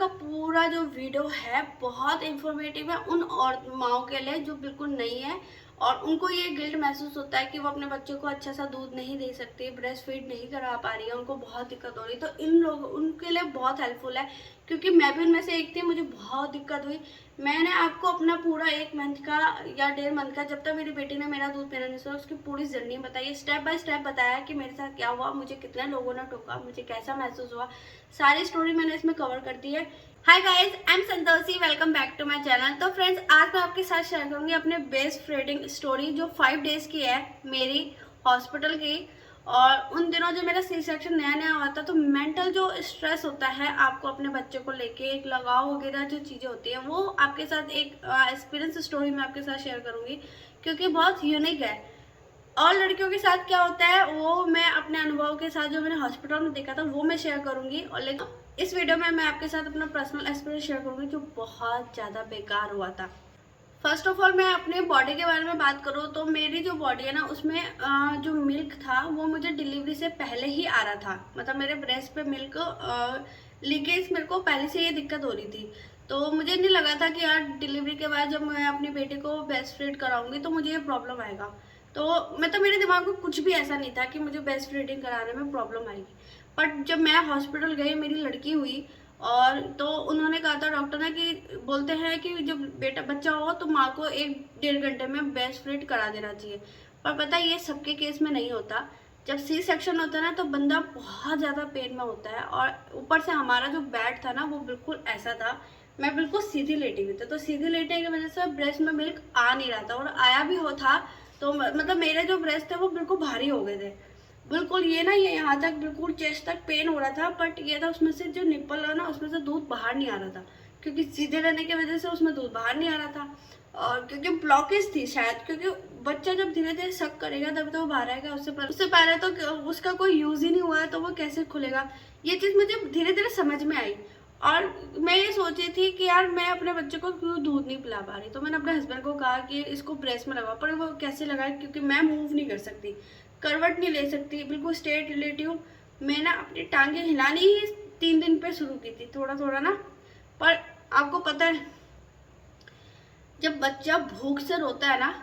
का पूरा जो वीडियो है बहुत इंफॉर्मेटिव है उन और माओं के लिए जो बिल्कुल नहीं है और उनको ये गिल्ट महसूस होता है कि वो अपने बच्चों को अच्छा सा दूध नहीं दे सकती, ब्रेस्ट फीड नहीं करा पा रही है, उनको बहुत दिक्कत हो रही है। तो इन लोग उनके लिए बहुत हेल्पफुल है, क्योंकि मैं भी उनमें से एक थी, मुझे बहुत दिक्कत हुई। मैंने आपको अपना पूरा 1 मंथ का या 1.5 मंथ का, जब तक मेरी बेटी ने मेरा दूध पीना नहीं छोड़ा, उसकी पूरी जर्नी बताई, स्टेप बाय स्टेप बताया कि मेरे साथ क्या हुआ, मुझे कितने लोगों ने टोका, मुझे कैसा महसूस हुआ, सारी स्टोरी मैंने इसमें कवर कर दी है। Hi guys, I am Santoshi, welcome back to my channel. तो फ्रेंड्स, आज मैं आपके साथ शेयर करूंगी अपने बेस्ट फीडिंग स्टोरी जो 5 डेज की है मेरी हॉस्पिटल की। और उन दिनों जो मेरा सी सेक्शन नया नया हुआ था, तो मेंटल जो स्ट्रेस होता है आपको अपने बच्चे को लेके, एक लगाव वगैरह जो चीज़ें होती है, वो आपके साथ एक एक्सपीरियंस स्टोरी मैं आपके साथ शेयर करूंगी, क्योंकि बहुत यूनिक है। और लड़कियों के साथ क्या होता है वो मैं अपने अनुभव के साथ जो मैंने हॉस्पिटल में देखा था वो मैं शेयर करूंगी। और लेकिन इस वीडियो में मैं आपके साथ अपना पर्सनल एक्सपीरियंस शेयर करूंगी जो बहुत ज़्यादा बेकार हुआ था। फर्स्ट ऑफ ऑल, मैं अपने बॉडी के बारे में बात करूँ तो मेरी जो बॉडी है ना, उसमें जो मिल्क था वो मुझे डिलीवरी से पहले ही आ रहा था। मतलब मेरे ब्रेस्ट पे मिल्क लीकेज मेरे को पहले से ये दिक्कत हो रही थी। तो मुझे नहीं लगा था कि यार डिलीवरी के बाद जब मैं अपनी बेटी को ब्रेस्ट फीड कराऊंगी तो मुझे ये प्रॉब्लम आएगा। तो मतलब मेरे दिमाग में कुछ भी ऐसा नहीं था कि मुझे ब्रेस्ट फीडिंग कराने में प्रॉब्लम आएगी। बट जब मैं हॉस्पिटल गई, मेरी लड़की हुई, और तो उन्होंने कहा था डॉक्टर ने कि बोलते हैं कि जब बेटा बच्चा हो तो माँ को 1-1.5 घंटे में ब्रेस्ट फीड करा देना चाहिए। पर पता है ये सबके केस में नहीं होता। जब सी सेक्शन होता है ना तो बंदा बहुत ज़्यादा पेन में होता है, और ऊपर से हमारा जो बेड था ना वो बिल्कुल ऐसा था, मैं बिल्कुल सीधी लेटी हुई थी, तो सीधी लेटने की वजह से ब्रेस्ट में मिल्क आ नहीं रहा था, और आया भी हो था तो मतलब मेरे जो ब्रेस्ट थे वो बिल्कुल भारी हो गए थे। बिल्कुल ये ना, ये यहाँ तक बिल्कुल चेस्ट तक पेन हो रहा था। बट ये था उसमें से जो निप्पल है ना उसमें से दूध बाहर नहीं आ रहा था, क्योंकि सीधे रहने की वजह से उसमें दूध बाहर नहीं आ रहा था। और क्योंकि ब्लॉकेज थी शायद, क्योंकि बच्चा जब धीरे धीरे सक करेगा तब तो वो बाहर आएगा, उससे पहले तो उसका कोई यूज ही नहीं हुआ है तो वो कैसे खुलेगा। ये चीज मुझे धीरे धीरे समझ में आई। और मैं ये सोची थी कि यार मैं अपने बच्चे को क्यों दूध नहीं पिला पा रही, तो मैंने अपने हस्बैंड को कहा कि इसको ब्रेस्ट में लगाओ, पर वो कैसे लगाए, क्योंकि मैं मूव नहीं कर सकती, करवट नहीं ले सकती, बिल्कुल स्ट्रेट लेटी हूँ। मैं ना अपनी टांगे हिलानी ही 3 दिन पे शुरू की थी, थोड़ा थोड़ा ना। पर आपको पता है जब बच्चा भूख से रोता है ना,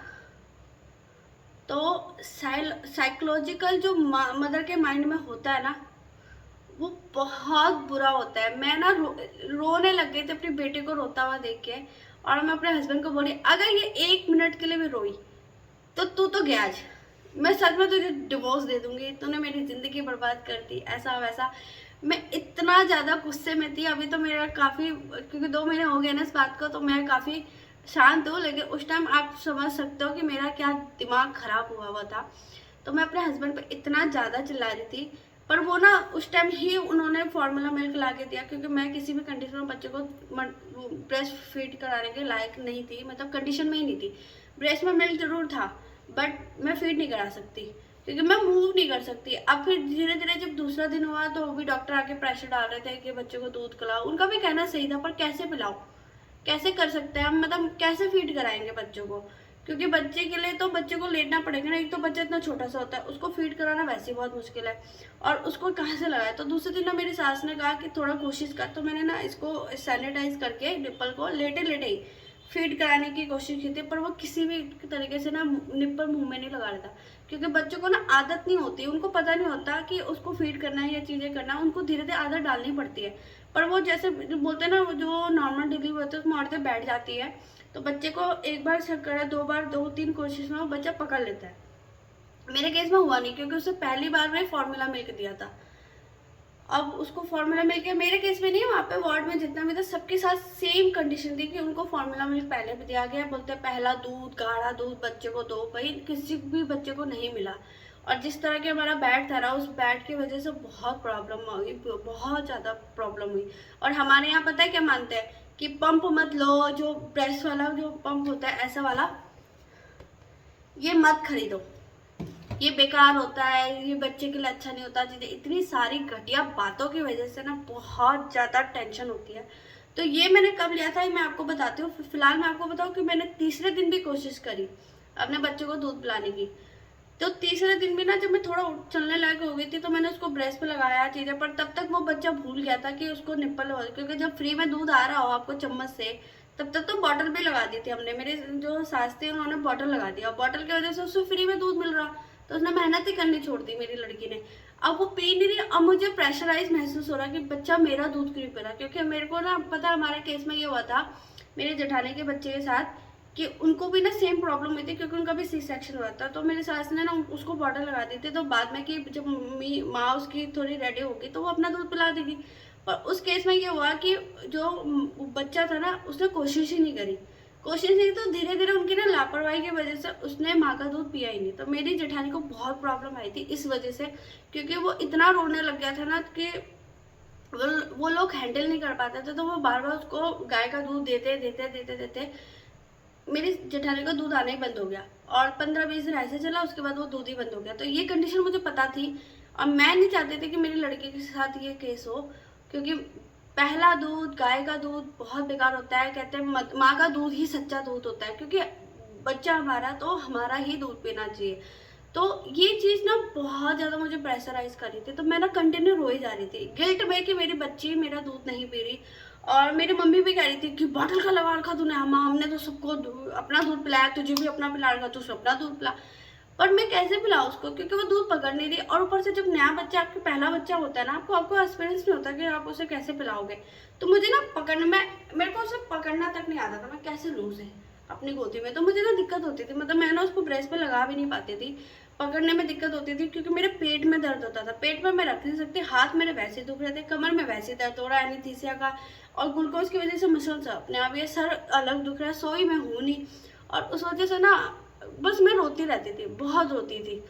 तो साइकोलॉजिकल जो मदर के माइंड में होता है ना वो बहुत बुरा होता है। मैं ना रोने लग गई थी अपनी बेटे को रोता हुआ देख के। और मैं अपने हस्बैंड को बोली, अगर ये 1 मिनट के लिए भी रोई तो तू तो गया आज, मैं सच में तुझे डिवोर्स दे दूंगी, तूने मेरी जिंदगी बर्बाद कर दी, ऐसा वैसा। मैं इतना ज़्यादा गुस्से में थी। अभी तो मेरा काफ़ी, क्योंकि 2 महीने हो गए ना इस बात को, तो मैं काफ़ी शांत हूँ, लेकिन उस टाइम आप समझ सकते हो कि मेरा क्या दिमाग खराब हुआ था। तो मैं अपने हस्बैंड पे इतना ज़्यादा चिल्ला रही थी। पर वो ना उस टाइम ही उन्होंने फार्मूला मिल्क ला के दिया, क्योंकि मैं किसी भी कंडीशन में बच्चे को ब्रेस्ट फीड कराने के लायक नहीं थी, मतलब कंडीशन में ही नहीं थी। ब्रेस्ट में मिल्क जरूर था, बट मैं फीड नहीं करा सकती, क्योंकि मैं मूव नहीं कर सकती। अब फिर धीरे धीरे जब दूसरा दिन हुआ तो वो भी डॉक्टर आके प्रेशर डाल रहे थे कि बच्चे को दूध पिलाओ। उनका भी कहना सही था, पर कैसे पिलाओ, कैसे कर सकते हैं हम, मतलब कैसे फीड कराएंगे बच्चों को, क्योंकि बच्चे के लिए तो बच्चे को लेटना पड़ेगा ना। एक तो बच्चा इतना छोटा सा होता है, उसको फीड कराना वैसे ही बहुत मुश्किल है, और उसको कहाँ से लगाए। तो दूसरे दिन ना मेरी सास ने कहा कि थोड़ा कोशिश कर, तो मैंने ना इसको सैनिटाइज करके निप्पल को लेटे लेटे ही फीड कराने की कोशिश की थी। पर वो किसी भी तरीके से ना निप्पल मुंह में नहीं लगा रहा था, क्योंकि बच्चों को ना आदत नहीं होती, उनको पता नहीं होता कि उसको फीड करना है या चीज़ें करना है, उनको धीरे धीरे आदत डालनी पड़ती है। पर वो जैसे बोलते हैं ना, जो नॉर्मल डिलीवरी होती है उसमें औरतें बैठ जाती है, तो बच्चे को एक बार शक करे, 2 बार, 2-3 कोशिश में वो बच्चा पकड़ लेता है। मेरे केस में हुआ नहीं, क्योंकि उसे पहली बार में फार्मूला मिल्क दिया था। अब उसको फार्मूला मिल्क, मेरे केस में नहीं, वहाँ पे वार्ड में जितना भी था सबके साथ सेम कंडीशन थी कि उनको फार्मूला मिल्क पहले भी दिया गया। बोलते हैं पहला दूध, गाढ़ा दूध बच्चे को दो, भाई किसी भी बच्चे को नहीं मिला। और जिस तरह के हमारा बैड था ना, उस बैड की वजह से बहुत प्रॉब्लम हुई, बहुत ज़्यादा प्रॉब्लम हुई। और हमारे यहाँ पता है क्या मानते हैं कि पंप मत लो, जो ब्रेस्ट वाला जो पंप होता है ऐसा वाला, ये मत खरीदो, ये बेकार होता है, ये बच्चे के लिए अच्छा नहीं होता। चीजें इतनी सारी घटिया बातों की वजह से ना बहुत ज्यादा टेंशन होती है। तो ये मैंने कब लिया था ये मैं आपको बताती हूँ। फिलहाल मैं आपको बताऊँ कि मैंने तीसरे दिन भी कोशिश करी अपने बच्चे को दूध पिलाने की। तो तीसरे दिन भी ना जब मैं थोड़ा चलने लायक हो गई थी तो मैंने उसको ब्रेस्ट पे लगाया चीज़ें, पर तब तक वो बच्चा भूल गया था कि उसको निप्पल हो, क्योंकि जब फ्री में दूध आ रहा हो आपको चम्मच से, तब तक तो बॉटल भी लगा दी थी हमने। मेरे जो सास थी उन्होंने बॉटल लगा दिया, बॉटल की वजह से उसको फ्री में दूध मिल रहा, तो उसने मेहनत ही करनी छोड़ दी मेरी लड़की ने। अब वो पी नहीं रही, अब मुझे प्रेशराइज महसूस हो रहा कि बच्चा मेरा दूध क्यों पी रहा, क्योंकि मेरे को ना पता हमारे केस में ये हुआ था मेरे जेठानी के बच्चे के साथ कि उनको भी ना सेम प्रॉब्लम हुई थी, क्योंकि उनका भी सी सेक्शन हुआ था। तो मेरी सास ने ना उसको बॉटल लगा दी थी, तो बाद में कि जब मम्मी माँ उसकी थोड़ी रेडी होगी तो वो अपना दूध पिला देगी। पर उस केस में ये हुआ कि जो बच्चा था ना उसने कोशिश ही नहीं करी, कोशिश नहीं, तो धीरे धीरे उनकी ना लापरवाही की वजह से उसने माँ का दूध पिया ही नहीं। तो मेरी जेठानी को बहुत प्रॉब्लम आई थी इस वजह से, क्योंकि वो इतना रोने लग गया था ना कि वो लोग हैंडल नहीं कर पाते थे, तो वो बार बार उसको गाय का दूध देते देते देते देते मेरी जेठानी का दूध आना ही बंद हो गया, और 15-20 दिन ऐसे चला, उसके बाद वो दूध ही बंद हो गया। तो ये कंडीशन मुझे पता थी, और मैं नहीं चाहती थी कि मेरी लड़की के साथ ये केस हो, क्योंकि पहला दूध, गाय का दूध बहुत बेकार होता है। कहते हैं माँ का दूध ही सच्चा दूध होता है, क्योंकि बच्चा हमारा तो हमारा ही दूध पीना चाहिए। तो ये चीज़ ना बहुत ज़्यादा मुझे प्रेशराइज कर रही थी, तो मैं ना कंटिन्यू रोई जा रही थी गिल्ट में कि मेरी बच्ची मेरा दूध नहीं पी रही। और मेरी मम्मी भी कह रही थी कि बॉटल का लगा रखा तूने, माँ हमने तो सबको अपना दूध पिलाया, तुझे भी अपना पिला रखा, तू अपना दूध पिला। पर मैं कैसे पिलाऊं उसको, क्योंकि वो दूध पकड़ नहीं रही। और ऊपर से जब नया बच्चा, आपका पहला बच्चा होता है ना, आपको एक्सपीरियंस नहीं होता कि आप उसे कैसे पिलाओगे। तो मुझे ना पकड़ना, मेरे को उसे पकड़ना तक नहीं आता था, मैं कैसे लूँ उसे अपनी गोदी में। तो मुझे ना दिक्कत होती थी, मतलब मैं ना उसको ब्रेस्ट पे लगा भी नहीं पाती थी, पकड़ने में दिक्कत होती थी, क्योंकि मेरे पेट में दर्द होता था। पेट में मैं रख नहीं सकती, हाथ मेरे वैसे दुख रहे थे, कमर में वैसे दर्द हो रहा है एनीस्थीसिया का, और ग्लूकोज की वजह से मसल्स अपने आप, ये सर अलग दुख रहा है, सोई मैं हूँ नहीं। और उस वजह से ना बस मैं रोती रहती थी, बहुत रोती थी।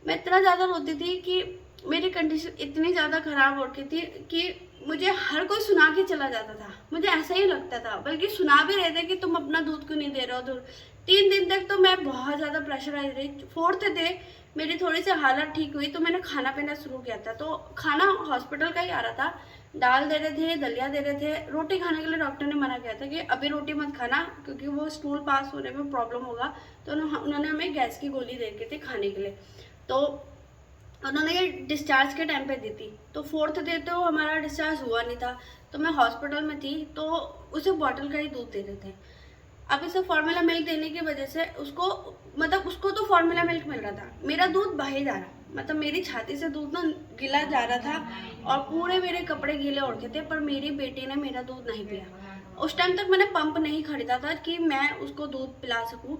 मैं इतना ज़्यादा रोती थी कि मेरी कंडीशन इतनी ज़्यादा ख़राब हो रखी थी कि मुझे हर कोई सुना के चला जाता था, मुझे ऐसा ही लगता था, बल्कि सुना भी रहे थे कि तुम अपना दूध क्यों नहीं दे रहे हो दूध। 3 दिन तक तो मैं बहुत ज़्यादा प्रेशराइज रही। 4th डे मेरी थोड़ी सी हालत ठीक हुई, तो मैंने खाना पीना शुरू किया था। तो खाना हॉस्पिटल का ही आ रहा था, दाल दे रहे थे, दलिया दे रहे थे। रोटी खाने के लिए डॉक्टर ने मना किया था कि अभी रोटी मत खाना, क्योंकि वो स्टूल पास होने में प्रॉब्लम होगा। तो उन्होंने हमें गैस की गोली दे रखी थी खाने के लिए। तो उन्होंने ये डिस्चार्ज के टाइम पे दी थी। तो 4th डे तो हमारा डिस्चार्ज हुआ नहीं था, तो मैं हॉस्पिटल में थी, तो उसे बॉटल का ही दूध दे रहे थे। अब इसे फार्मूला मिल्क देने की वजह से उसको, मतलब उसको तो फार्मूला मिल्क मिल रहा था, मेरा दूध बहे जा रहा, मतलब मेरी छाती से दूध ना गिला जा रहा था, और पूरे मेरे कपड़े गीले हो रखे थे, पर मेरी बेटी ने मेरा दूध नहीं पिया। उस टाइम तक मैंने पंप नहीं खरीदा था कि मैं उसको दूध पिला सकूं,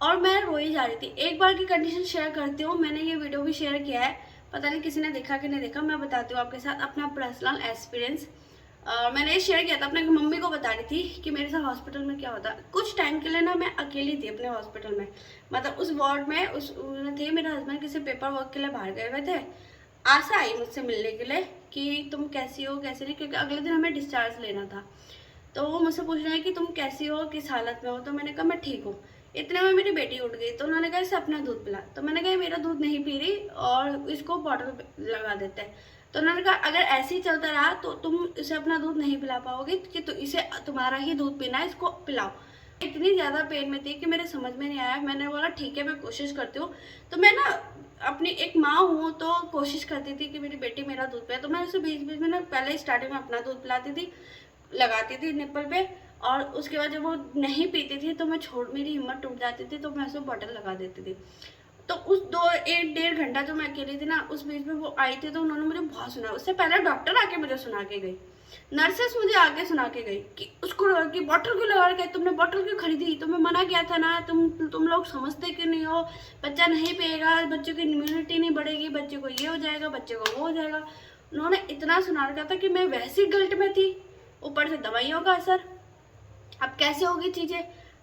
और मैं रोई जा रही थी। एक बार की कंडीशन शेयर करती हूँ, मैंने ये वीडियो भी शेयर किया है, पता नहीं किसी ने देखा कि नहीं देखा, मैं बताती हूँ आपके साथ अपना पर्सनल एक्सपीरियंस। मैंने ये शेयर किया था, अपने मम्मी को बता रही थी कि मेरे साथ हॉस्पिटल में क्या होता। कुछ टाइम के लिए ना मैं अकेली थी अपने हॉस्पिटल में, मतलब उस वार्ड में उस थे, मेरे हस्बैंड किसी पेपर वर्क के लिए बाहर गए हुए थे। आशा आई मुझसे मिलने के लिए कि तुम कैसी हो कैसी नहीं, क्योंकि अगले दिन हमें डिस्चार्ज लेना था। तो वो मुझसे पूछ रहे हैं कि तुम कैसी हो, किस हालत में हो। तो मैंने कहा मैं ठीक हूँ। इतने में मेरी बेटी उठ गई, तो उन्होंने कहा इसे अपना दूध पिला। तो मैंने कहा मेरा दूध नहीं पी रही और इसको बॉटल लगा देते हैं। तो उन्होंने कहा अगर ऐसे ही चलता रहा तो तुम इसे अपना दूध नहीं पिला पाओगे, कि तो इसे तुम्हारा ही दूध पीना है, इसको पिलाओ। इतनी ज़्यादा पेन में थी कि मेरे समझ में नहीं आया। मैंने बोला ठीक है मैं कोशिश करती हूँ। तो मैं ना अपनी एक माँ हूँ तो कोशिश करती थी कि मेरी बेटी मेरा दूध पिए। तो मैं उसे बीच बीच में ना, पहले स्टार्टिंग में अपना दूध पिलाती थी, लगाती थी निप्पल पे, और उसके बाद जब वो नहीं पीती थी तो मेरी हिम्मत टूट जाती थी, तो मैं उसे बॉटल लगा देती थी। तो उस 1-1.5 घंटा जो मैं अकेली थी ना, उस बीच में वो आई थी, तो उन्होंने मुझे बहुत सुना। उससे पहले डॉक्टर आके मुझे सुना के गई, नर्सेस मुझे आगे सुना के गई कि उसको कि बॉटल क्यों लगा रखा है, तुमने बॉटल क्यों खरीदी, तुम्हें मना किया था ना, तुम लोग समझते क्यों नहीं हो, बच्चा नहीं पिएगा, बच्चे की इम्यूनिटी नहीं बढ़ेगी, बच्चे को ये हो जाएगा, बच्चे को वो हो जाएगा। उन्होंने इतना सुना रखा था कि मैं वैसी गिल्ट में थी, ऊपर से दवाइयों का असर, अब कैसे होगी चीजें।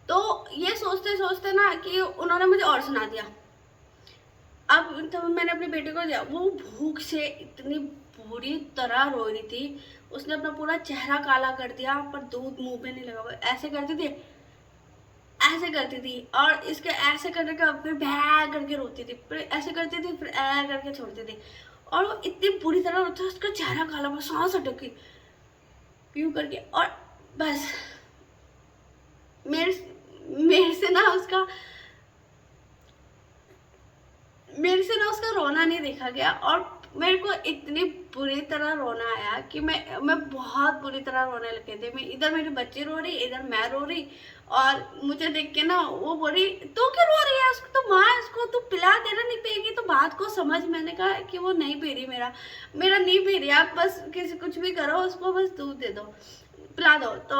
तो ये सोचते सोचते ना कि उन्होंने मुझे और सुना दिया। अब तब मैंने अपनी बेटी को दिया, वो भूख से इतनी बुरी तरह रो रही थी, उसने अपना पूरा चेहरा काला कर दिया, पर दूध मुंह पे नहीं लगा। वो ऐसे करती थी, ऐसे करती थी, और इसके ऐसे करने का फिर भै करके रोती थी, फिर ऐसे करती थी, फिर ऐ करके छोड़ती थी, और वो इतनी बुरी तरह रोती थी, उसका चेहरा काला, बस सांस अटकी यूं करके। और बस मेरे मेरे से ना उसका मेरे से ना उसका रोना नहीं देखा गया, और मेरे को इतनी बुरी तरह रोना आया कि मैं बहुत बुरी तरह रोने लगे थे। मैं इधर, मेरी बच्ची रो रही, इधर मैं रो रही, और मुझे देख के ना वो बोली तू क्यों रो रही है, उसको तो माँ, इसको तू पिला दे ना, नहीं पिएगी तो बात को समझ। मैंने कहा कि वो नहीं पी रही, मेरा मेरा नहीं पी रही, आप बस किसी कुछ भी करो, उसको बस दूध दे दो, पिला दो। तो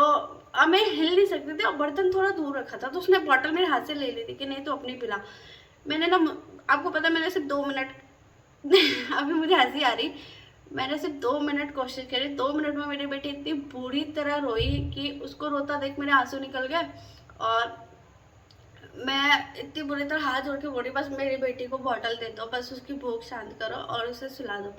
अब मैं हिल नहीं सकती थी और बर्तन थोड़ा दूर रखा था, तो उसने बॉटल मेरे हाथ से ले ली थी कि नहीं तो अपनी पिला। मैंने ना, आपको पता, मैंने सिर्फ 2 मिनट अभी मुझे हंसी आ रही, मैंने सिर्फ 2 मिनट कोशिश करी, 2 मिनट में मेरी बेटी इतनी बुरी तरह रोई कि उसको रोता देख मेरे आंसू निकल गए। और मैं इतनी बुरी तरह हाथ जोड़ के बोली बस मेरी बेटी को बॉटल दे दो, बस उसकी भूख शांत करो और उसे सुला दो।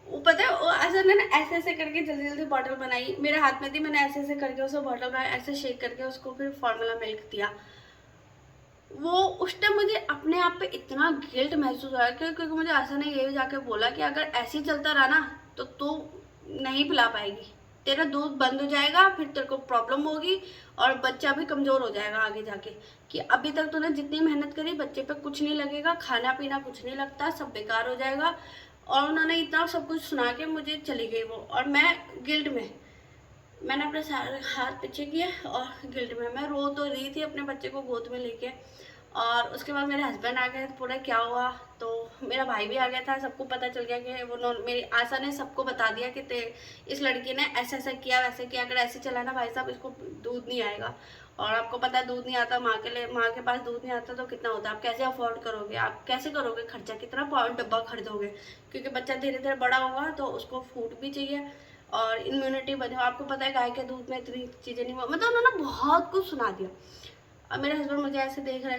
वो पता है, वो ऐसा ना ऐसे ऐसे करके जल्दी जल्दी बॉटल बनाई, मेरे हाथ में थी, मैंने ऐसे ऐसे करके उसे बॉटल बनाया, ऐसे शेक करके उसको फिर फार्मूला मिल्क दिया। वो उस टाइम मुझे अपने आप पे इतना गिल्ट महसूस हुआ क्योंकि मुझे आशा ने ये जाके बोला कि अगर ऐसे ही चलता रहा ना तो तू नहीं पिला पाएगी, तेरा दूध बंद हो जाएगा, फिर तेरे को प्रॉब्लम होगी और बच्चा भी कमज़ोर हो जाएगा आगे जाके। कि अभी तक तूने जितनी मेहनत करी बच्चे पे कुछ नहीं लगेगा, खाना पीना कुछ नहीं लगता, सब बेकार हो जाएगा। और उन्होंने इतना सब कुछ सुना के मुझे चली गई वो, और मैं गिल्ट में, मैंने अपने सारे हाथ पीछे किए और गिल्ट में मैं रो तो रही थी अपने बच्चे को गोद में लेके। और उसके बाद मेरे हस्बैंड आ गए, पूरा क्या हुआ, तो मेरा भाई भी आ गया था, सबको पता चल गया कि वो मेरी आशा ने सबको बता दिया कि इस लड़की ने ऐसा ऐसा किया वैसे किया, अगर ऐसे चला ना भाई साहब इसको दूध नहीं आएगा। और आपको पता है दूध नहीं आता, माँ के लिए, माँ के पास दूध नहीं आता तो कितना होता है, आप कैसे अफोर्ड करोगे, आप कैसे करोगे खर्चा, कितना डब्बा खरीदोगे, क्योंकि बच्चा धीरे धीरे बड़ा होगा तो उसको फूड भी चाहिए और इम्यूनिटी बने। आपको पता है गाय के दूध में इतनी चीज़ें नहीं, मतलब उन्होंने बहुत कुछ सुना दिया। अब मेरे हस्बैंड मुझे ऐसे देख रहे,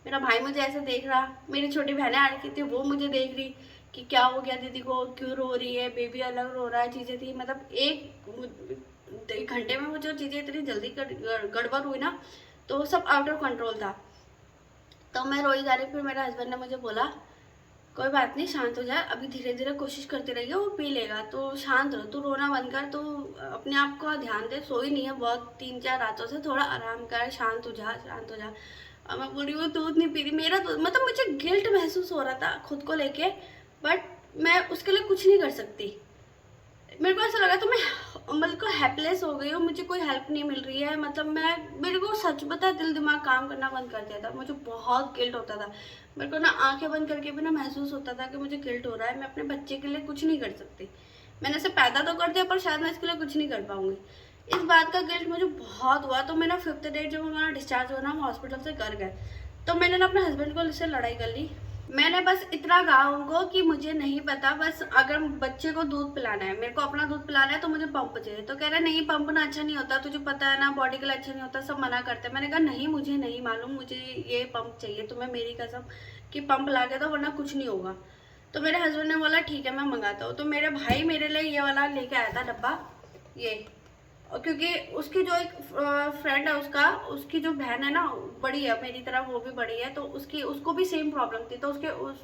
मेरा भाई मुझे ऐसे देख रहा, मेरी छोटी बहनें आ रही थी वो मुझे देख रही कि क्या हो गया दीदी को, क्यों रो रही है, बेबी अलग रो रहा है, चीज़ें थी। मतलब एक घंटे में वो जो चीज़ें इतनी जल्दी गड़बड़ हुई ना, तो सब आउट ऑफ कंट्रोल था। तो मैं रोई जा रही, फिर मेरे हस्बैंड ने मुझे बोला कोई बात नहीं, शांत हो जाए, अभी धीरे धीरे कोशिश करते रहिए, वो पी लेगा, तो शांत रहो, तू रोना बंद कर, तू अपने आप को ध्यान दे, सोई नहीं है बहुत 3-4 रातों से, थोड़ा आराम कर, शांत हो जा, शांत हो जा। और मैं बोली वो दूध नहीं पी रही, मेरा दूध, मतलब मुझे गिल्ट महसूस हो रहा था खुद को लेके, बट मैं उसके लिए कुछ नहीं कर सकती। मेरे को ऐसा लगा तो मैं बिल्कुल हेल्पलेस हो गई हूँ, मुझे कोई हेल्प नहीं मिल रही है। मतलब मेरे को सच बता दिल दिमाग काम करना बंद कर दिया था, मुझे बहुत गिल्ट होता था। मेरे को ना आंखें बंद करके भी ना महसूस होता था कि मुझे गिल्ट हो रहा है, मैं अपने बच्चे के लिए कुछ नहीं कर सकती। मैंने इसे पैदा तो कर दिया पर शायद मैं इसके लिए कुछ नहीं कर पाऊंगी। इस बात का गिल्ट मुझे बहुत हुआ। तो मैंने 5th डे जब हमारा डिस्चार्ज हुआ ना, हम हॉस्पिटल से घर गए, तो मैंने ना अपने हस्बैंड को इससे लड़ाई कर ली। मैंने बस इतना कहा उनको कि मुझे नहीं पता, बस अगर बच्चे को दूध पिलाना है, मेरे को अपना दूध पिलाना है तो मुझे पंप चाहिए। तो कह रहे नहीं, पंप ना अच्छा नहीं होता, तुझे पता है ना, बॉडी के लिए अच्छा नहीं होता, सब मना करते हैं। मैंने कहा नहीं, मुझे नहीं मालूम, मुझे ये पंप चाहिए, तुम्हें मेरी कसम कि पंप ला के दो वरना कुछ नहीं होगा। तो मेरे हस्बैंड ने बोला ठीक है मैं मंगाता हूँ। तो मेरे भाई मेरे लिए ये वाला लेके आया था डब्बा, ये। और क्योंकि उसकी जो एक फ्रेंड है, उसकी जो बहन है ना, बड़ी है मेरी तरह, वो भी बड़ी है, तो उसको भी सेम प्रॉब्लम थी, तो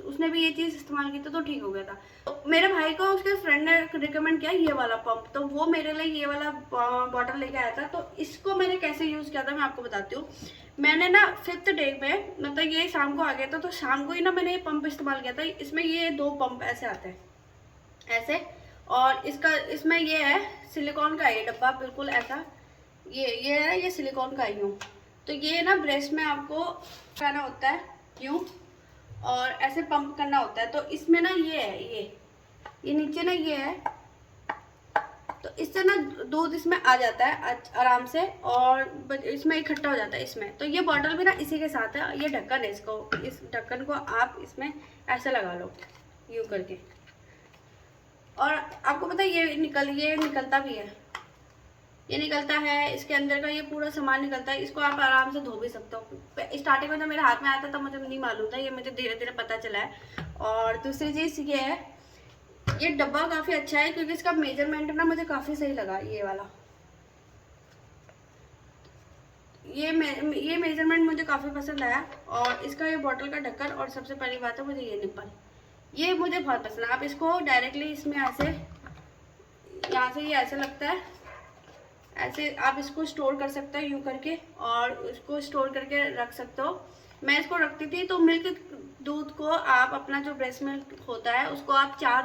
उसने भी ये चीज़ इस्तेमाल की थी तो ठीक हो गया था। तो मेरे भाई को उसके फ्रेंड ने रिकमेंड किया ये वाला पंप, तो वो मेरे लिए ये वाला बॉटल लेके आया था। तो इसको मैंने कैसे यूज़ किया था मैं आपको बताती हूँ। मैंने ना 5th डे में, मतलब ये शाम को आ गया था, तो शाम को ही ना मैंने ये पंप इस्तेमाल किया था। इसमें ये 2 पंप ऐसे आते हैं, ऐसे, और इसमें ये है सिलिकॉन का, ये डब्बा बिल्कुल ऐसा, ये है, ये सिलिकॉन का ही हूँ। तो ये ना ब्रेस्ट में आपको करना होता है यूँ, और ऐसे पंप करना होता है। तो इसमें ना ये है, ये नीचे ना ये है, तो इससे ना दूध इसमें आ जाता है आराम से, और इसमें इकट्ठा हो जाता है इसमें। तो ये बॉटल भी ना इसी के साथ है, ये ढक्कन है, इस ढक्कन को आप इसमें ऐसे लगा लो यूँ करके, और आपको पता है ये निकलता भी है, ये निकलता है, इसके अंदर का ये पूरा सामान निकलता है। इसको आप आराम से धो भी सकते हो। स्टार्टिंग में जब मेरे हाथ में आया था तब मुझे नहीं मालूम था, ये मुझे धीरे धीरे पता चला है। और दूसरी चीज़ ये है, ये डब्बा काफ़ी अच्छा है क्योंकि इसका मेजरमेंट ना मुझे काफ़ी सही लगा, ये वाला, ये मेजरमेंट मुझे काफ़ी पसंद आया। और इसका ये बॉटल का ढक्कन, और सबसे पहली बात है मुझे ये निप्पल, ये मुझे बहुत पसंद है। आप इसको डायरेक्टली इसमें ऐसे, यहाँ से ये ऐसे लगता है, ऐसे आप इसको स्टोर कर सकते हो यूँ करके, और इसको स्टोर करके रख सकते हो। मैं इसको रखती थी तो मिल्क दूध को आप अपना जो ब्रेस्ट मिल्क होता है उसको आप 4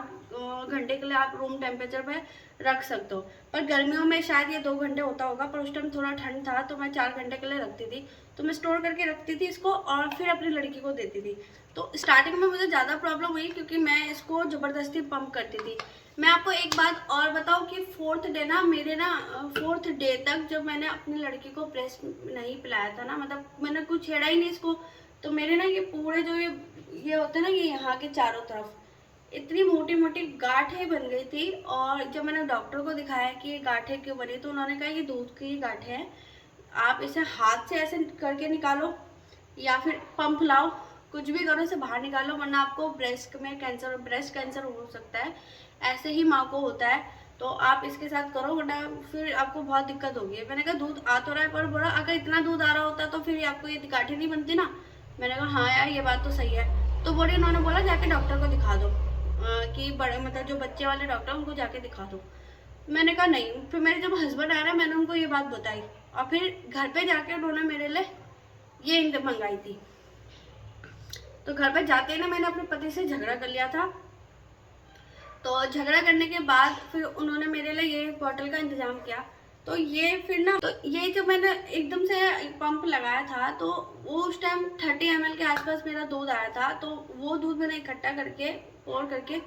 घंटे के लिए आप रूम टेम्परेचर पे रख सकते हो। पर गर्मियों में शायद ये 2 घंटे होता होगा, पर उस टाइम थोड़ा ठंड था तो मैं 4 घंटे के लिए रखती थी। तो मैं स्टोर करके रखती थी इसको और फिर अपनी लड़की को देती थी। तो स्टार्टिंग में मुझे ज़्यादा प्रॉब्लम हुई क्योंकि मैं इसको ज़बरदस्ती पंप करती थी। मैं आपको एक बात और बताऊं कि 4th डे ना मेरे ना 4th डे तक जब मैंने अपनी लड़की को ब्रेस्ट नहीं पिलाया था ना, मतलब मैंने कुछ छेड़ा ही नहीं इसको, तो मेरे ना ये पूरे जो ये होते हैं ना, ये यहाँ के चारों तरफ इतनी मोटी मोटी गांठें बन गई थी। और जब मैंने डॉक्टर को दिखाया कि ये गांठें क्यों बनी, तो उन्होंने कहा ये दूध की गांठें हैं, आप इसे हाथ से ऐसे करके निकालो या फिर पंप लाओ, कुछ भी करो इसे बाहर निकालो, वरना आपको ब्रेस्ट कैंसर हो सकता है। ऐसे ही माँ को होता है, तो आप इसके साथ करो वरना फिर आपको बहुत दिक्कत होगी। मैंने कहा दूध आ तो रहा है, पर बोला अगर इतना दूध आ रहा होता तो फिर आपको ये गांठें नहीं बनती ना। मैंने कहा हाँ यार, ये बात तो सही है। तो बोले उन्होंने बोला जाके डॉक्टर को दिखा दो, कि बड़े मतलब जो बच्चे वाले डॉक्टर उनको जाके दिखा दो। मैंने कहा नहीं। फिर मेरे जब हस्बैंड आया ना, मैंने उनको ये बात बताई और फिर घर पे जाके उन्होंने मेरे लिए ये इंक मंगाई थी। तो घर पे जाते ही ना मैंने अपने पति से झगड़ा कर लिया था। तो झगड़ा करने के बाद फिर उन्होंने मेरे लिए ये बॉटल का इंतजाम किया। तो ये फिर ना, तो ये जब मैंने एकदम से पंप लगाया था तो वो उस टाइम 30 ml के आसपास मेरा दूध आया था। तो वो दूध मैंने इकट्ठा करके और करके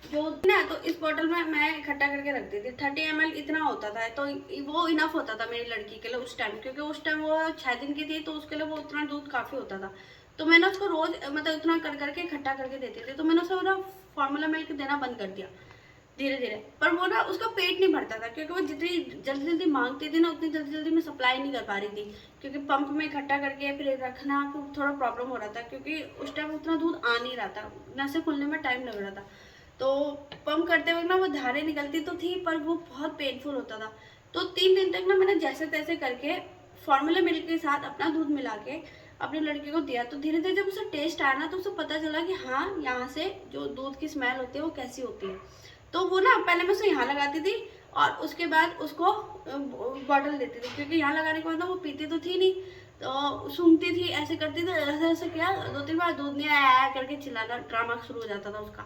जो ना, तो इस बॉटल में मैं इकट्ठा करके रखती थी। 30 ml इतना होता था, तो वो इनफ होता था मेरी लड़की के लिए उस टाइम, क्योंकि उस टाइम वो 6 दिन की थी, तो उसके लिए वो उतना दूध काफ़ी होता था। तो मैंने उसको रोज मतलब इतना कर करके इकट्ठा करके देती थी। तो मैंने उसको ना फार्मूला मिल्क देना बंद कर दिया धीरे धीरे। पर वो ना उसका पेट नहीं भरता था, क्योंकि वो जितनी जल्दी जल्दी मांगती थी ना उतनी जल्दी जल्दी मैं सप्लाई नहीं कर पा रही थी, क्योंकि पंप में इकट्ठा करके फिर रखना तो थोड़ा प्रॉब्लम हो रहा था, क्योंकि उस टाइम उतना दूध आ नहीं रहा था, नसें खुलने में टाइम लग रहा था। तो पंप करते वक्त ना वो धारें निकलती तो थी, पर वो बहुत पेनफुल होता था। तो 3 दिन तक ना मैंने जैसे तैसे करके फार्मूला मिल्क के साथ अपना दूध मिला के अपनी लड़की को दिया। तो धीरे धीरे जब उसे टेस्ट आया ना, तो उसे पता चला कि हाँ, यहाँ से जो दूध की स्मेल होती है वो कैसी होती है। तो वो ना पहले मैं उसे यहाँ लगाती थी और उसके बाद उसको बॉटल देती थी, क्योंकि यहाँ लगाने के बाद ना वो पीती तो थी नहीं, तो सूंघती थी, ऐसे करती थी, ऐसे ऐसे किया 2-3 बार, दूध नहीं आया करके चिल्लाना, ड्रामा शुरू हो जाता था उसका।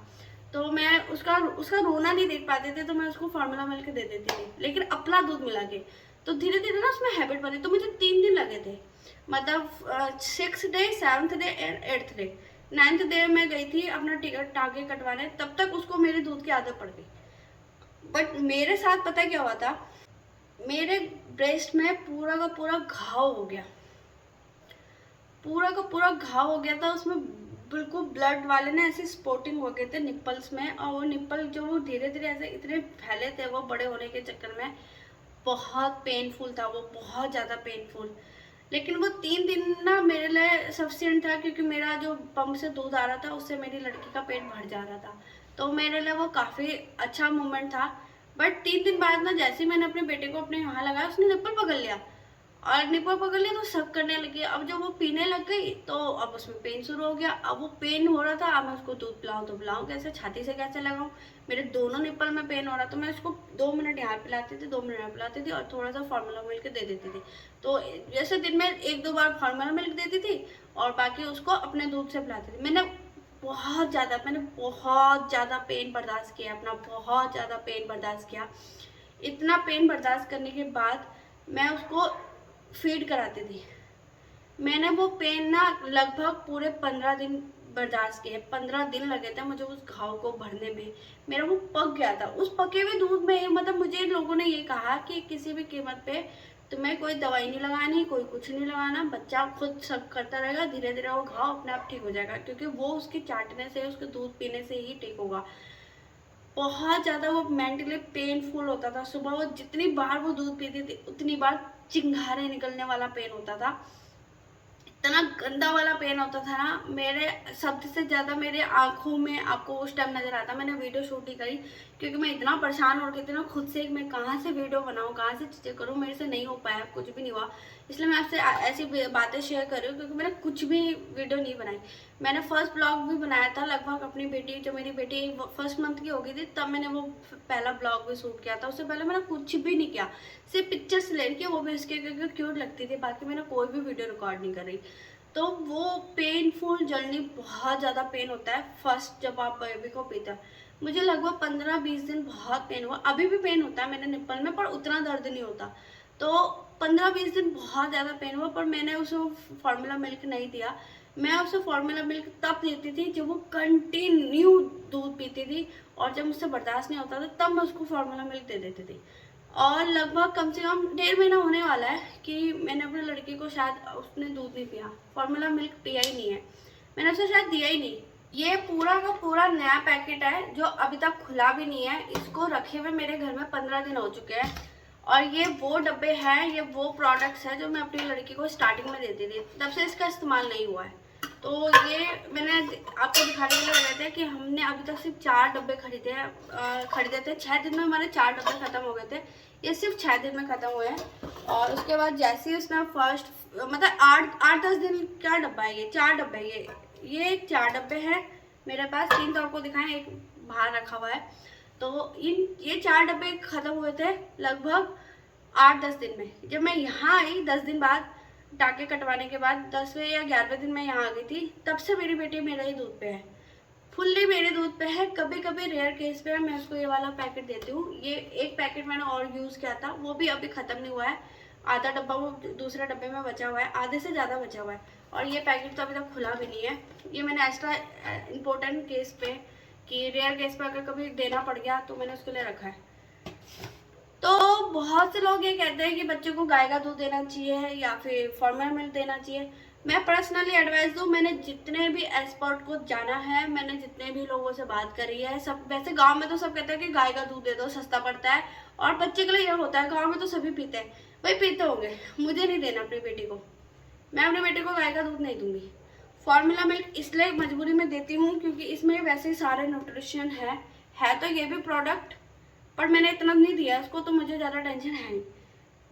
तो मैं उसका उसका रोना नहीं देख पाती थी, तो मैं उसको फार्मूला मिल्क दे देती थी, लेकिन अपना दूध मिला के। तो धीरे धीरे ना उसमें हैबिट बनी। तो मुझे 3 दिन लगे थे, मतलब 6th day, 7th day and 8th day. 9th day मैं गई थी अपना टिकट टाँगे कटवाने, तब तक उसको मेरे दूध की आदत पड़ गई। बट मेरे साथ पता क्या हुआ था, मेरे ब्रेस्ट में पूरा का पूरा घाव हो गया, पूरा का पूरा घाव हो गया था। उसमें बिल्कुल ब्लड वाले ना ऐसे स्पॉटिंग हो गए थे निप्पल्स में, और वो निप्पल जो वो धीरे धीरे ऐसे इतने फैले थे वो बड़े होने के चक्कर में, बहुत पेनफुल था वो, बहुत ज़्यादा पेनफुल। लेकिन वो 3 दिन ना मेरे लिए सफिशिएंट था, क्योंकि मेरा जो पंप से दूध आ रहा था उससे मेरी लड़की का पेट भर जा रहा था। तो मेरे लिए वो काफ़ी अच्छा मोमेंट था। बट 3 दिन बाद ना जैसे ही मैंने अपने बेटे को अपने यहाँ लगाया, उसने निप्पल पकड़ लिया, और निप्पल पकड़ लिया तो सब करने लगी। अब जब वो पीने लग गई तो अब उसमें पेन शुरू हो गया। अब वो पेन हो रहा था, अब मैं उसको दूध पिलाऊं तो पिलाऊं कैसे, छाती से कैसे लगाऊं, मेरे दोनों निप्पल में पेन हो रहा। तो मैं उसको 2 मिनट यहाँ पिलाती थी, 2 मिनट यहाँ पिलाती थी, और थोड़ा सा फार्मूला मिल्क दे देती थी। तो जैसे दिन में 1-2 बार फार्मूला मिल्क देती थी और बाकी उसको अपने दूध से पिलाती थी। मैंने बहुत ज़्यादा पेन बर्दाश्त किया अपना, बहुत ज़्यादा पेन बर्दाश्त किया। इतना पेन बर्दाश्त करने के बाद मैं उसको फीड कराती थी। मैंने वो पेन ना लगभग पूरे 15 दिन बर्दाश्त किए। 15 दिन लगे थे मुझे उस घाव को भरने में। मेरा वो पक गया था। उस पके हुए दूध में मतलब मुझे लोगों ने ये कहा कि किसी भी कीमत पे तुम्हें कोई दवाई नहीं लगानी, कोई कुछ नहीं लगाना, बच्चा खुद सब करता रहेगा, धीरे धीरे वो घाव अपने आप ठीक हो जाएगा, क्योंकि वो उसके चाटने से, उसके दूध पीने से ही ठीक होगा। बहुत ज़्यादा वो मेंटली पेनफुल होता था। सुबह वो जितनी बार वो दूध पीती थी उतनी बार चिंगारे निकलने वाला पेन होता था, इतना गंदा वाला पेन होता था ना। मेरे सबसे ज़्यादा मेरे आंखों में आपको उस टाइम नज़र आता। मैंने वीडियो शूट ही करी, क्योंकि मैं इतना परेशान हो गई थी ना खुद से, मैं कहाँ से वीडियो बनाऊँ, कहाँ से चीज़ें करूँ, मेरे से नहीं हो पाया, कुछ भी नहीं हुआ। इसलिए मैं आपसे ऐसी बातें शेयर कर रही हूँ, क्योंकि मैंने कुछ भी वीडियो नहीं बनाई। मैंने फर्स्ट ब्लॉग भी बनाया था लगभग अपनी बेटी, जब मेरी बेटी 1st मंथ की हो गई थी तब मैंने वो पहला ब्लॉग भी शूट किया था। उससे पहले मैंने कुछ भी नहीं किया, सिर्फ पिक्चर्स ले के वो भी इसके क्योंकि क्यूट लगती थी, बाकी मैंने कोई भी वीडियो रिकॉर्ड नहीं करी। तो वो पेनफुल जर्नी, बहुत ज़्यादा पेन होता है फर्स्ट जब आप बेबी को पीते हैं। मुझे लगभग 15-20 दिन बहुत पेन हुआ, अभी भी पेन होता है मेरे निप्पल में, पर उतना दर्द नहीं होता। तो 15-20 दिन बहुत ज़्यादा पेन हुआ, पर मैंने उसे फार्मूला मिल्क नहीं दिया। मैं उसे फार्मूला मिल्क तब देती थी जब वो कंटिन्यू दूध पीती थी, और जब मुझसे बर्दाश्त नहीं होता था तब मैं उसको फार्मूला मिल्क दे देती थी। और लगभग कम से कम 1.5 महीना होने वाला है कि मैंने अपने लड़की को, शायद उसने दूध नहीं पिया, फार्मूला मिल्क पिया ही नहीं है, मैंने उसे शायद दिया ही नहीं। ये पूरा का पूरा नया पैकेट है जो अभी तक खुला भी नहीं है। इसको रखे हुए मेरे घर में 15 दिन हो चुके हैं, और ये वो डब्बे हैं, ये वो प्रोडक्ट्स हैं जो मैं अपनी लड़की को स्टार्टिंग में देती थी, तब से इसका इस्तेमाल नहीं हुआ है। तो ये मैंने आपको दिखाने के लिए लगाए थे कि हमने अभी तक सिर्फ 4 डब्बे खरीदे थे। 6 दिन में हमारे 4 डब्बे ख़त्म हो गए थे, ये सिर्फ 6 दिन में ख़त्म हुए हैं। और उसके बाद जैसे ही उसने फर्स्ट, मतलब 8-10 दिन का डब्बा है ये, 4 डब्बे, ये 4 डब्बे हैं मेरे पास, 3 तो आपको दिखाएं, एक बाहर रखा हुआ है। तो ये 4 डब्बे ख़त्म हुए थे लगभग 8-10 दिन में। जब मैं यहाँ आई 10 दिन बाद, टाके कटवाने के बाद 10वें या 11वें दिन मैं यहाँ आ गई थी, तब से मेरी बेटी मेरे ही दूध पे है, फुल्ली मेरे दूध पे है। कभी कभी रेयर केस पे मैं उसको ये वाला पैकेट देती हूँ। ये एक पैकेट मैंने और यूज़ किया था, वो भी अभी ख़त्म नहीं हुआ है, आधा डब्बा वो दूसरे डब्बे में बचा हुआ है, आधे से ज़्यादा बचा हुआ है, और ये पैकेट तो अभी तक खुला भी नहीं है। ये मैंने एक्स्ट्रा इम्पोर्टेंट केस पे, कि रेयर केस पे अगर कभी देना पड़ गया तो मैंने उसके लिए रखा है। तो बहुत से लोग ये कहते हैं कि बच्चों को गाय का दूध देना चाहिए या फिर फॉर्मूला मिल्क देना चाहिए। मैं पर्सनली एडवाइस दूँ, मैंने जितने भी एक्सपर्ट को जाना है, मैंने जितने भी लोगों से बात करी है, सब वैसे गांव में तो सब कहते हैं कि गाय का दूध दे दो, सस्ता पड़ता है और बच्चे के लिए यह होता है। गांव में तो सभी पीते हैं, वही पीते होंगे, मुझे नहीं देना अपनी बेटी को, मैं अपनी बेटी को गाय का दूध नहीं दूंगी। फॉर्मूला मिल्क इसलिए मजबूरी में देती हूँ क्योंकि इसमें वैसे ही सारे न्यूट्रिशन है तो ये भी प्रोडक्ट, पर मैंने इतना नहीं दिया उसको, तो मुझे ज़्यादा टेंशन है नहीं।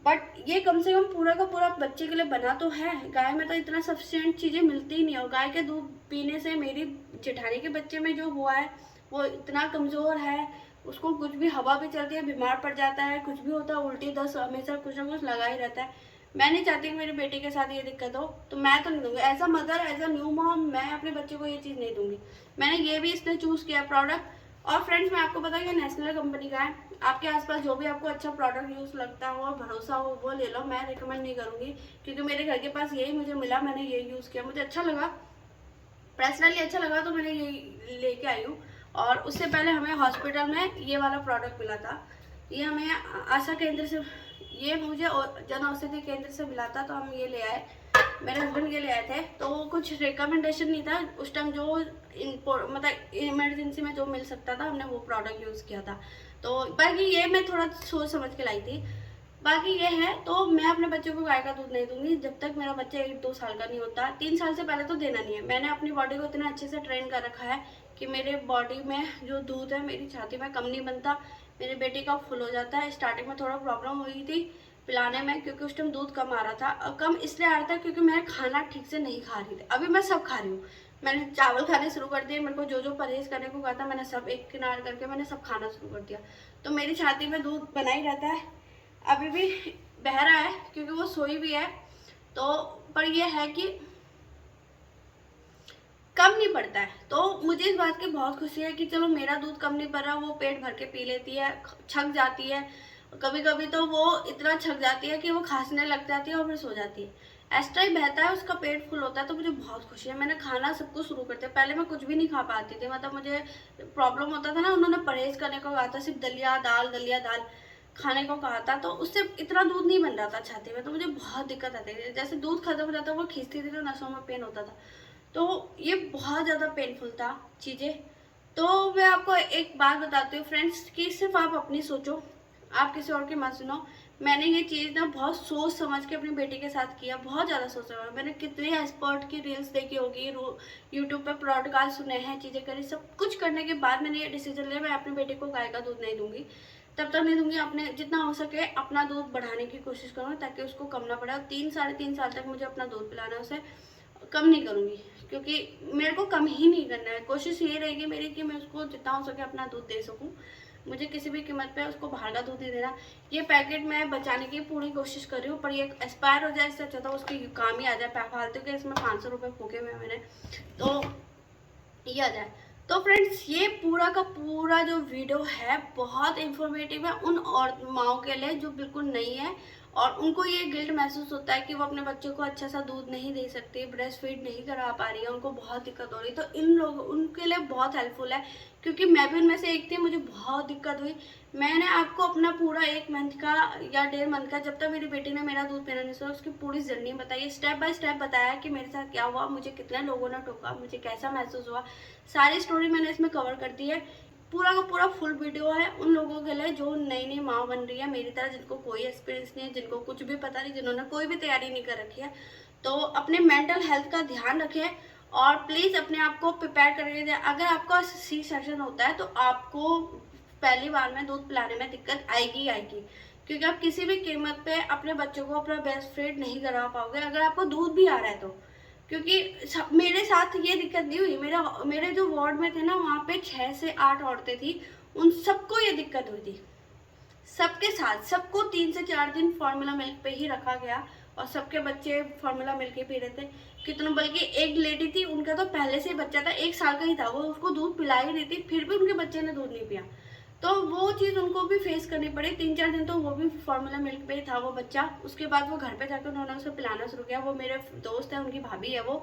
बट ये कम से कम पूरा का पूरा बच्चे के लिए बना तो है। गाय में तो इतना सफिशिएंट चीज़ें मिलती ही नहीं, और गाय के दूध पीने से मेरी जेठानी के बच्चे में जो हुआ है वो इतना कमज़ोर है, उसको कुछ भी हवा भी चलती है बीमार पड़ जाता है, कुछ भी होता है उल्टी दस्त हमेशा कुछ ना कुछ लगा ही रहता है। मैं नहीं चाहती कि मेरी बेटी के साथ ये दिक्कत हो, तो मैं तो नहीं दूंगी। As a mother, as a new mom, मैं अपने बच्चे को ये चीज़ नहीं दूंगी। मैंने ये भी इसलिए चूज़ किया प्रोडक्ट। और फ्रेंड्स, मैं आपको बता, ये नेशनल कंपनी का है, आपके आसपास जो भी आपको अच्छा प्रोडक्ट यूज़ लगता हो और भरोसा हो वो ले लो। मैं रिकमेंड नहीं करूँगी क्योंकि मेरे घर के पास यही मुझे मिला, मैंने ये यूज़ किया, मुझे अच्छा लगा, पर्सनली अच्छा लगा, तो मैंने ये लेके आई हूँ। और उससे पहले हमें हॉस्पिटल में ये वाला प्रोडक्ट मिला था, ये हमें आशा केंद्र से, ये मुझे जन औषधि केंद्र से मिला था, तो हम ये ले आए, मेरे हस्बैंड के ले आए थे। तो कुछ रिकमेंडेशन नहीं था उस टाइम, जो मतलब इमरजेंसी में जो मिल सकता था हमने वो प्रोडक्ट यूज़ किया था। तो बाकी ये मैं थोड़ा सोच समझ के लाई थी। बाकी ये है, तो मैं अपने बच्चे को गाय का दूध नहीं दूंगी जब तक मेरा बच्चा 1-2 साल का नहीं होता। 3 साल से पहले तो देना नहीं है। मैंने अपनी बॉडी को इतना अच्छे से ट्रेन कर रखा है कि मेरे बॉडी में जो दूध है मेरी छाती में कम नहीं बनता, मेरी बेटी का फुल हो जाता है। स्टार्टिंग में थोड़ा प्रॉब्लम हुई थी पिलाने में क्योंकि उस टाइम दूध कम आ रहा था, और कम इसलिए आ रहा था क्योंकि मैं खाना ठीक से नहीं खा रही थी। अभी मैं सब खा रही हूँ, मैंने चावल खाने शुरू कर दिए, मेरे को जो जो परहेज करने को कहा था मैंने सब एक किनार करके मैंने सब खाना शुरू कर दिया। तो मेरी छाती में दूध बना ही रहता है, अभी भी बह रहा है क्योंकि वो सोई भी है। तो पर ये है कि कम नहीं पड़ता है, तो मुझे इस बात की बहुत खुशी है कि चलो मेरा दूध कम नहीं पड़ रहा, वो पेट भर के पी लेती है, छक जाती है, कभी कभी तो वो इतना छक जाती है कि वो खांसने लग जाती है और फिर सो जाती है। एक्स्ट्रा ही बहता है, उसका पेट फुल होता है, तो मुझे बहुत खुशी है। मैंने खाना सब कुछ शुरू कर दिया, पहले मैं कुछ भी नहीं खा पाती थी, मतलब मुझे प्रॉब्लम होता था ना, उन्होंने परहेज करने को कहा था, सिर्फ दलिया दाल खाने को कहा था, तो उससे इतना दूध नहीं बन रहा था छाती में, तो मुझे बहुत दिक्कत आती थी। जैसे दूध खत्म हो जाता वो खींचती थी तो नसों में पेन होता था, तो ये बहुत ज़्यादा पेनफुल था चीज़ें। तो मैं आपको एक बात बताती हूँ फ्रेंड्स, कि सिर्फ आप अपनी सोचो, आप किसी और की मत सुनो। मैंने ये चीज़ ना बहुत सोच समझ के अपनी बेटी के साथ किया, बहुत ज़्यादा सोच समझ। मैंने कितने एक्सपर्ट की रील्स देखी होगी, यूट्यूब पे पॉडकास्ट सुने हैं, चीज़ें करी, सब कुछ करने के बाद मैंने ये डिसीजन लिया, मैं अपनी बेटी को गाय का दूध नहीं दूंगी, तब तक नहीं दूंगी। अपने जितना हो सके अपना दूध बढ़ाने की कोशिश करूँगी ताकि उसको कम ना पड़े। और 3-3.5 साल तक मुझे अपना दूध पिलाना है, उसे कम नहीं करूँगी क्योंकि मेरे को कम ही नहीं करना है। कोशिश ये रहेगी मेरी कि मैं उसको जितना हो सके अपना दूध दे सकूँ। मुझे किसी भी कीमत पे उसको बाहर का दूध नहीं देना। ये पैकेट मैं बचाने की पूरी कोशिश कर रही हूँ, पर ये एक्सपायर हो जाए इससे अच्छा था उसकी काम ही आ जाए, फालतू के इसमें 500 रुपये फूके हुए मैंने, तो ये आ जाए। तो फ्रेंड्स ये पूरा का पूरा जो वीडियो है बहुत इंफॉर्मेटिव है उन और माओ के लिए जो बिल्कुल नहीं है और उनको ये गिल्ट महसूस होता है कि वो अपने बच्चों को अच्छा सा दूध नहीं दे सकती, ब्रेस्ट फीड नहीं करा पा रही है, उनको बहुत दिक्कत हो रही है। तो इन लोग उनके लिए बहुत हेल्पफुल है, क्योंकि मैं भी उनमें से एक थी, मुझे बहुत दिक्कत हुई। मैंने आपको अपना पूरा 1 मंथ का या 1.5 मंथ का, जब तक मेरी बेटी ने मेरा दूध पीना नहीं छोड़ा, उसकी पूरी जर्नी बताई, स्टेप बाय स्टेप बताया कि मेरे साथ क्या हुआ, मुझे कितने लोगों ने टोका, मुझे कैसा महसूस हुआ, सारी स्टोरी मैंने इसमें कवर कर दी है। पूरा का पूरा फुल वीडियो है उन लोगों के लिए जो नई नई माँ बन रही है मेरी तरह, जिनको कोई एक्सपीरियंस नहीं है, जिनको कुछ भी पता नहीं, जिन्होंने कोई भी तैयारी नहीं कर रखी है। तो अपने मेंटल हेल्थ का ध्यान रखें और प्लीज़ अपने आप को प्रिपेयर करके दें। अगर आपका सी सेक्शन होता है तो आपको पहली बार में दूध पिलाने में दिक्कत आएगी आएगी, क्योंकि आप किसी भी कीमत पे अपने बच्चों को अपना ब्रेस्ट फीड नहीं करा पाओगे अगर आपको दूध भी आ रहा है तो। क्योंकि मेरे साथ ये दिक्कत नहीं हुई, मेरे जो वार्ड में थे ना वहाँ पे 6 से 8 औरतें थी, उन सबको ये दिक्कत हुई थी, सबके साथ, सबको 3 से 4 दिन फार्मूला मिल्क पे ही रखा गया और सबके बच्चे फार्मूला मिल्क ही पी रहे थे। कितनों, बल्कि एक लेडी थी उनका तो पहले से ही बच्चा था, 1 साल का ही था, वो उसको दूध पिला ही रही थी, फिर भी उनके बच्चे ने दूध नहीं पिया। तो वो चीज़ उनको भी फेस करनी पड़ी। 3-4 दिन तो वो भी फार्मूला मिल्क पे ही था वो बच्चा। उसके बाद वो घर पे जाकर उन्होंने उसे पिलाना शुरू किया, वो मेरे दोस्त है, उनकी भाभी है वो,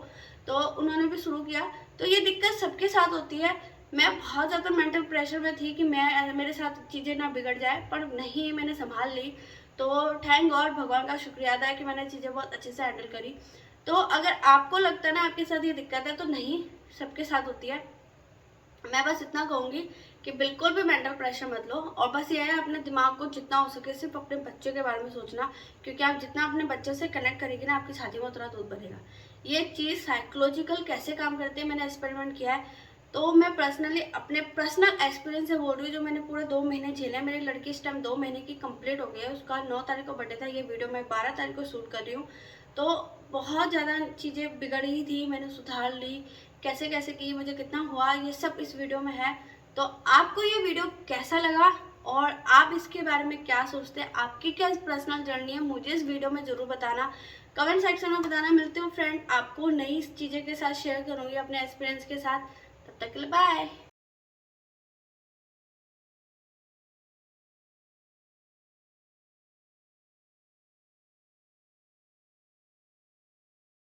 तो उन्होंने भी शुरू किया। तो ये दिक्कत सबके साथ होती है। मैं बहुत ज़्यादा मेंटल प्रेशर में थी कि मेरे साथ चीज़ें ना बिगड़ जाए, पर नहीं, मैंने संभाल ली। तो थैंक गॉड, भगवान का शुक्रिया अदा है कि मैंने चीज़ें बहुत अच्छे से हैंडल करी। तो अगर आपको लगता है ना आपके साथ ये दिक्कत है, तो नहीं, सबके साथ होती है। मैं बस इतना कहूँगी कि बिल्कुल भी मेंटल प्रेशर मत लो और बस ये है अपने दिमाग को जितना हो सके सिर्फ अपने बच्चों के बारे में सोचना, क्योंकि आप जितना अपने बच्चों से कनेक्ट करेंगे ना आपकी छाती में उतना दूध बढ़ेगा। ये चीज़ साइकोलॉजिकल कैसे काम करती है मैंने एक्सपेरिमेंट किया है, तो मैं पर्सनली अपने पर्सनल एक्सपीरियंस से बोल रही हूँ, जो मैंने पूरे 2 महीने झेले। मेरी लड़की इस टाइम 2 महीने की कंप्लीट हो गई है, उसका 9 तारीख को बर्थडे था, ये वीडियो मैं 12 तारीख को शूट कर रही हूँ। तो बहुत ज़्यादा चीज़ें बिगड़ी थी, मैंने सुधार ली, कैसे कैसे की, मुझे कितना हुआ, ये सब इस वीडियो में है। तो आपको ये वीडियो कैसा लगा और आप इसके बारे में क्या सोचते हैं, आपकी क्या पर्सनल जर्नी है, मुझे इस वीडियो में ज़रूर बताना, कमेंट सेक्शन में बताना। मिलती हूँ फ्रेंड आपको नई चीज़ें के साथ शेयर करूँगी अपने एक्सपीरियंस के साथ। तब तक के लिए बाय।